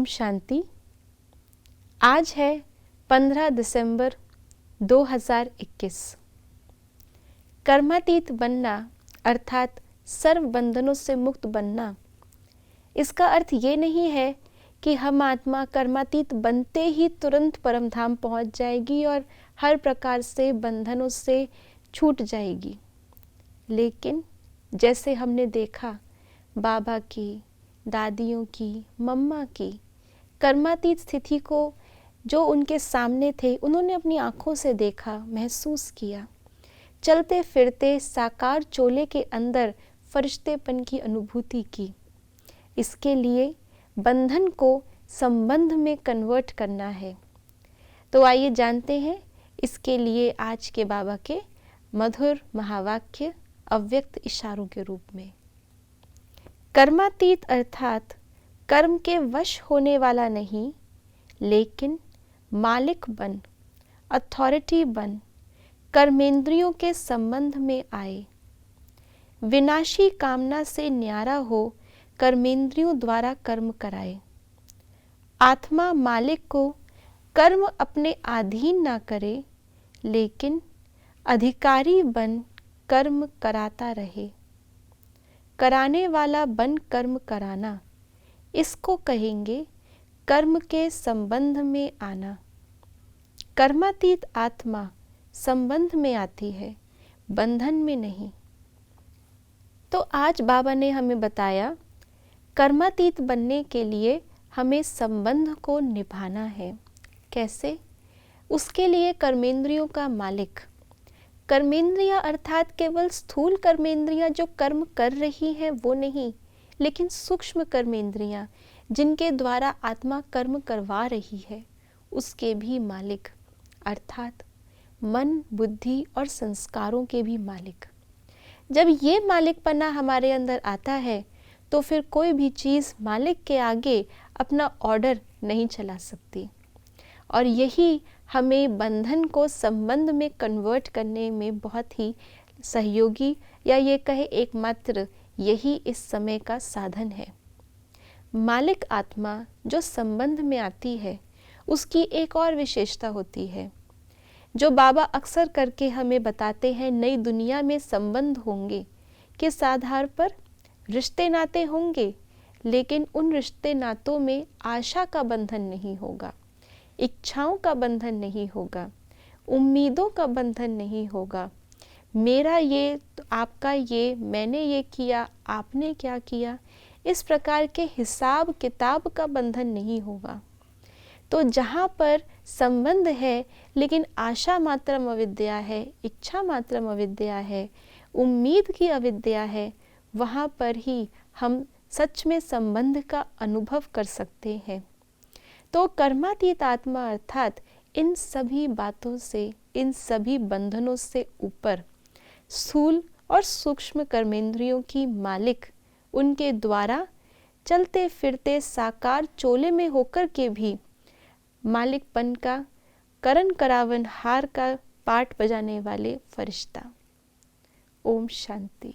ओम शांति। आज है 15 दिसंबर 2021। कर्मातीत बनना अर्थात सर्व बंधनों से मुक्त बनना, इसका अर्थ ये नहीं है कि हम आत्मा कर्मातीत बनते ही तुरंत परमधाम पहुंच जाएगी और हर प्रकार से बंधनों से छूट जाएगी। लेकिन जैसे हमने देखा बाबा की, दादियों की, मम्मा की कर्मातीत स्थिति को जो उनके सामने थे, उन्होंने अपनी आंखों से देखा, महसूस किया। चलते फिरते साकार चोले के अंदर फरिश्तेपन की अनुभूति की। इसके लिए बंधन को संबंध में कन्वर्ट करना है। तो आइए जानते हैं इसके लिए आज के बाबा के मधुर महावाक्य अव्यक्त इशारों के रूप में। कर्मातीत अर्थात कर्म के वश होने वाला नहीं, लेकिन मालिक बन, अथॉरिटी बन, कर्मेंद्रियों के संबंध में आए। विनाशी कामना से न्यारा हो कर्मेंद्रियों द्वारा कर्म कराए। आत्मा मालिक को कर्म अपने अधीन ना करे, लेकिन अधिकारी बन कर्म कराता रहे। कराने वाला बन कर्म कराना, इसको कहेंगे कर्म के संबंध में आना। कर्मातीत आत्मा संबंध में आती है, बंधन में नहीं। तो आज बाबा ने हमें बताया कर्मातीत बनने के लिए हमें संबंध को निभाना है। कैसे? उसके लिए कर्मेंद्रियों का मालिक। कर्मेंद्रियां अर्थात केवल स्थूल कर्मेंद्रियां जो कर्म कर रही हैं वो नहीं, लेकिन सूक्ष्म कर्मेंद्रियां जिनके द्वारा आत्मा कर्म करवा रही है, उसके भी मालिक अर्थात मन, बुद्धि और संस्कारों के भी मालिक। जब ये मालिकपना हमारे अंदर आता है तो फिर कोई भी चीज़ मालिक के आगे अपना ऑर्डर नहीं चला सकती। और यही हमें बंधन को संबंध में कन्वर्ट करने में बहुत ही सहयोगी, या ये कहे एकमात्र यही इस समय का साधन है। मालिक आत्मा जो संबंध में आती है, उसकी एक और विशेषता होती है जो बाबा अक्सर करके हमें बताते हैं। नई दुनिया में संबंध होंगे, किस आधार पर? रिश्ते नाते होंगे, लेकिन उन रिश्ते नातों में आशा का बंधन नहीं होगा, इच्छाओं का बंधन नहीं होगा, उम्मीदों का बंधन नहीं होगा। मेरा ये तो आपका ये, मैंने ये किया, आपने क्या किया, इस प्रकार के हिसाब किताब का बंधन नहीं होगा। तो जहाँ पर संबंध है लेकिन आशा मात्रम अविद्या है, इच्छा मात्रम अविद्या है, उम्मीद की अविद्या है, वहाँ पर ही हम सच में संबंध का अनुभव कर सकते हैं। तो कर्मातीत आत्मा अर्थात इन सभी बातों से, इन सभी बंधनों से ऊपर स्थूल और सूक्ष्म कर्मेंद्रियों की मालिक, उनके द्वारा चलते फिरते साकार चोले में होकर के भी मालिकपन का, करण करावन हार का पाठ बजाने वाले फरिश्ता। ओम शांति।